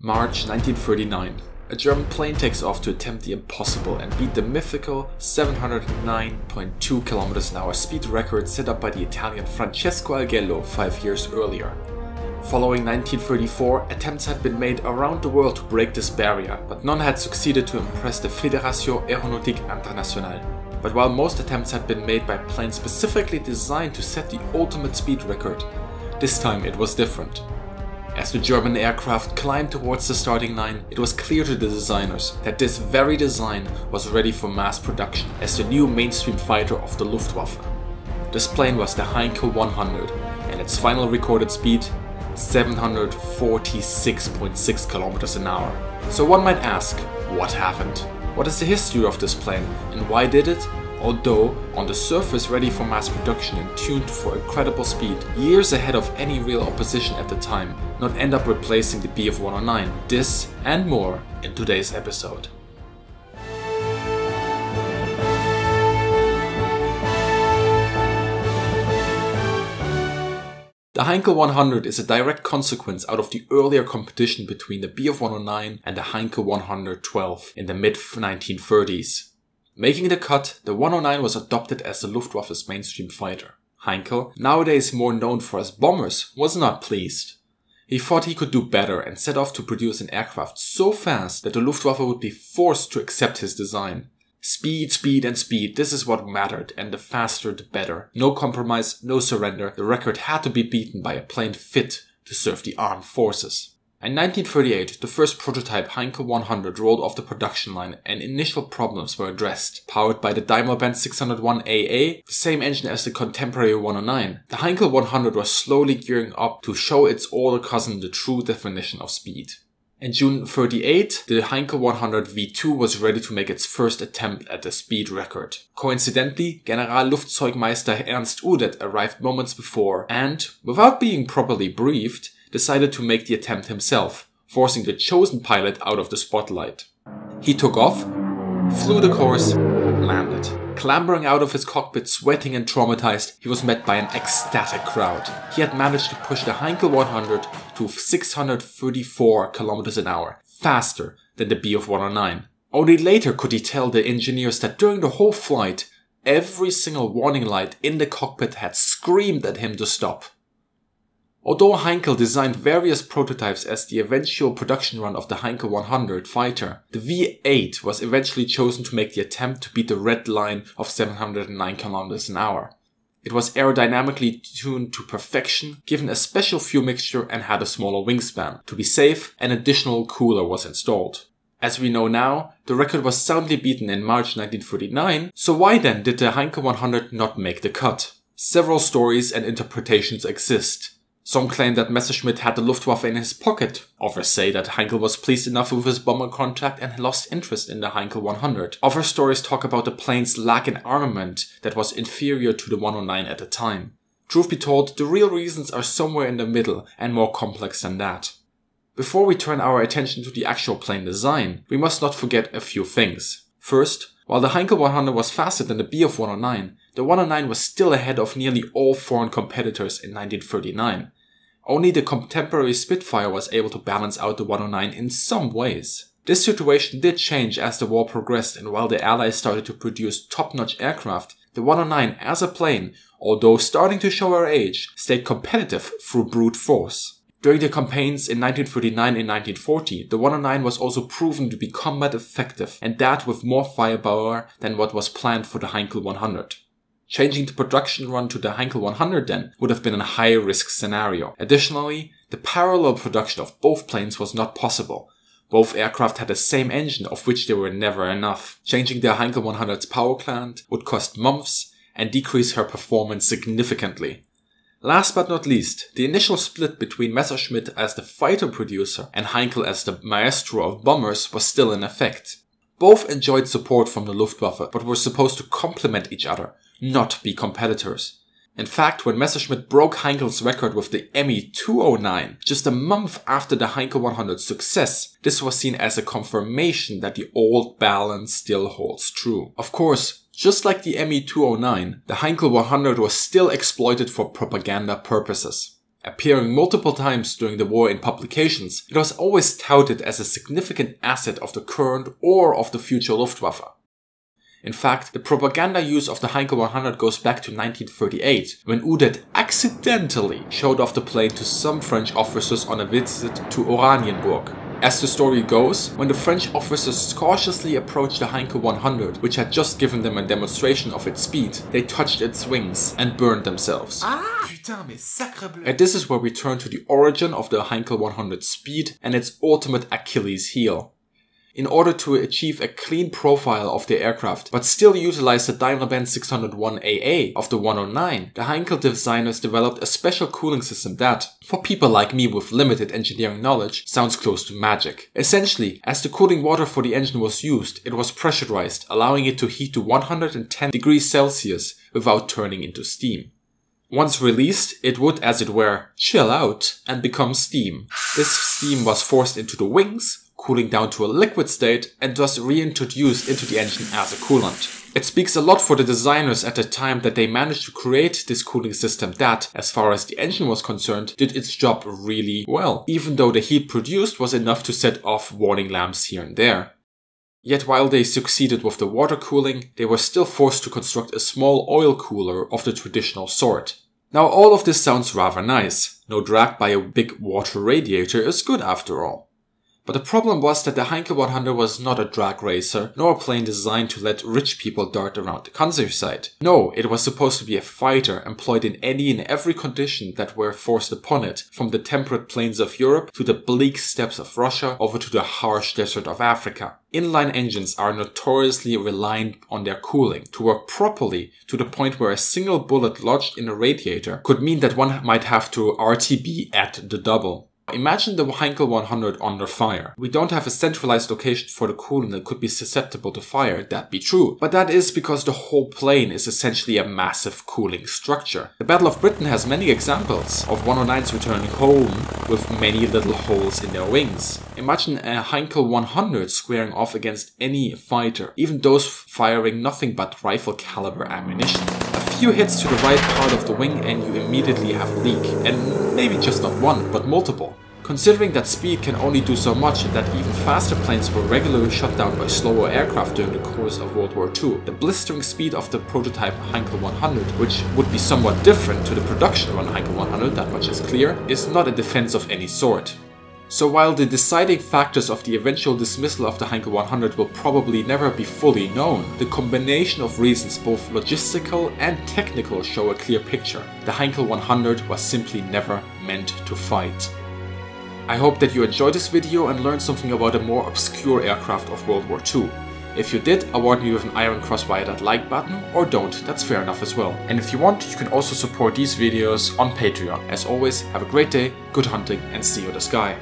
March 1939. A German plane takes off to attempt the impossible and beat the mythical 709.2 km/h speed record set up by the Italian Francesco Augello 5 years earlier. Following 1934, attempts had been made around the world to break this barrier, but none had succeeded to impress the Fédération Aéronautique Internationale. But while most attempts had been made by planes specifically designed to set the ultimate speed record, this time it was different. As the German aircraft climbed towards the starting line, it was clear to the designers that this very design was ready for mass production as the new mainstream fighter of the Luftwaffe. This plane was the Heinkel 100, and its final recorded speed 746.6 km/h. So one might ask, what happened? What is the history of this plane, and why did it, although on the surface ready for mass production and tuned for incredible speed, years ahead of any real opposition at the time, not end up replacing the Bf 109? This and more in today's episode. The Heinkel 100 is a direct consequence out of the earlier competition between the Bf 109 and the Heinkel 112 in the mid-1930s. Making the cut, the 109 was adopted as the Luftwaffe's mainstream fighter. Heinkel, nowadays more known for his bombers, was not pleased. He thought he could do better and set off to produce an aircraft so fast that the Luftwaffe would be forced to accept his design. Speed, speed and speed, this is what mattered, and the faster the better. No compromise, no surrender, the record had to be beaten by a plane fit to serve the armed forces. In 1938, the first prototype Heinkel 100 rolled off the production line and initial problems were addressed. Powered by the Daimler-Benz 601AA, the same engine as the contemporary 109, the Heinkel 100 was slowly gearing up to show its older cousin the true definition of speed. In June 1938, the Heinkel 100 V2 was ready to make its first attempt at the speed record. Coincidentally, Generalluftzeugmeister Ernst Udet arrived moments before and, without being properly briefed, decided to make the attempt himself, forcing the chosen pilot out of the spotlight. He took off, flew the course, landed. Clambering out of his cockpit, sweating and traumatized, he was met by an ecstatic crowd. He had managed to push the Heinkel 100 to 634 km/h, faster than the Bf 109. Only later could he tell the engineers that during the whole flight, every single warning light in the cockpit had screamed at him to stop. Although Heinkel designed various prototypes as the eventual production run of the Heinkel 100 fighter, the V8 was eventually chosen to make the attempt to beat the red line of 709 km/h. It was aerodynamically tuned to perfection, given a special fuel mixture and had a smaller wingspan. To be safe, an additional cooler was installed. As we know now, the record was soundly beaten in March 1939, so why then did the Heinkel 100 not make the cut? Several stories and interpretations exist. Some claim that Messerschmitt had the Luftwaffe in his pocket. Others say that Heinkel was pleased enough with his bomber contract and lost interest in the Heinkel 100. Other stories talk about the plane's lack in armament that was inferior to the 109 at the time. Truth be told, the real reasons are somewhere in the middle and more complex than that. Before we turn our attention to the actual plane design, we must not forget a few things. First, while the Heinkel 100 was faster than the Bf 109, the 109 was still ahead of nearly all foreign competitors in 1939. Only the contemporary Spitfire was able to balance out the 109 in some ways. This situation did change as the war progressed, and while the Allies started to produce top-notch aircraft, the 109 as a plane, although starting to show her age, stayed competitive through brute force. During the campaigns in 1939 and 1940, the 109 was also proven to be combat effective, and that with more firepower than what was planned for the Heinkel 100. Changing the production run to the Heinkel 100 then would have been a high-risk scenario. Additionally, the parallel production of both planes was not possible. Both aircraft had the same engine, of which there were never enough. Changing the Heinkel 100's power plant would cost months and decrease her performance significantly. Last but not least, the initial split between Messerschmitt as the fighter producer and Heinkel as the maestro of bombers was still in effect. Both enjoyed support from the Luftwaffe, but were supposed to complement each other, not be competitors. In fact, when Messerschmitt broke Heinkel's record with the Me 209 just a month after the Heinkel 100's success, this was seen as a confirmation that the old balance still holds true. Of course, just like the Me 209, the Heinkel 100 was still exploited for propaganda purposes. Appearing multiple times during the war in publications, it was always touted as a significant asset of the current or of the future Luftwaffe. In fact, the propaganda use of the Heinkel 100 goes back to 1938, when Udet accidentally showed off the plane to some French officers on a visit to Oranienburg. As the story goes, when the French officers cautiously approached the Heinkel 100, which had just given them a demonstration of its speed, they touched its wings and burned themselves. Putain, mais sacre bleu. And this is where we turn to the origin of the Heinkel 100 speed and its ultimate Achilles heel. In order to achieve a clean profile of the aircraft, but still utilize the Daimler-Benz 601AA of the 109, the Heinkel designers developed a special cooling system that, for people like me with limited engineering knowledge, sounds close to magic. Essentially, as the cooling water for the engine was used, it was pressurized, allowing it to heat to 110 degrees Celsius without turning into steam. Once released, it would, as it were, chill out and become steam. This steam was forced into the wings, cooling down to a liquid state, and thus reintroduced into the engine as a coolant. It speaks a lot for the designers at the time that they managed to create this cooling system that, as far as the engine was concerned, did its job really well, even though the heat produced was enough to set off warning lamps here and there. Yet while they succeeded with the water cooling, they were still forced to construct a small oil cooler of the traditional sort. Now all of this sounds rather nice. No drag by a big water radiator is good after all. But the problem was that the Heinkel 100 was not a drag racer, nor a plane designed to let rich people dart around the countryside. No, it was supposed to be a fighter employed in any and every condition that were forced upon it, from the temperate plains of Europe to the bleak steppes of Russia over to the harsh desert of Africa. Inline engines are notoriously reliant on their cooling to work properly, to the point where a single bullet lodged in a radiator could mean that one might have to RTB at the double. Imagine the Heinkel 100 under fire. We don't have a centralized location for the coolant that could be susceptible to fire, that'd be true. But that is because the whole plane is essentially a massive cooling structure. The Battle of Britain has many examples of 109s returning home with many little holes in their wings. Imagine a Heinkel 100 squaring off against any fighter, even those firing nothing but rifle caliber ammunition. A few hits to the right part of the wing and you immediately have a leak, and maybe just not one, but multiple. Considering that speed can only do so much and that even faster planes were regularly shot down by slower aircraft during the course of World War II, the blistering speed of the prototype Heinkel 100, which would be somewhat different to the production run Heinkel 100, that much is clear, is not a defense of any sort. So while the deciding factors of the eventual dismissal of the Heinkel 100 will probably never be fully known, the combination of reasons, both logistical and technical, show a clear picture. The Heinkel 100 was simply never meant to fight. I hope that you enjoyed this video and learned something about a more obscure aircraft of World War II. If you did, award me with an Iron Cross via that like button, or don't, that's fair enough as well. And if you want, you can also support these videos on Patreon. As always, have a great day, good hunting, and see you in the sky.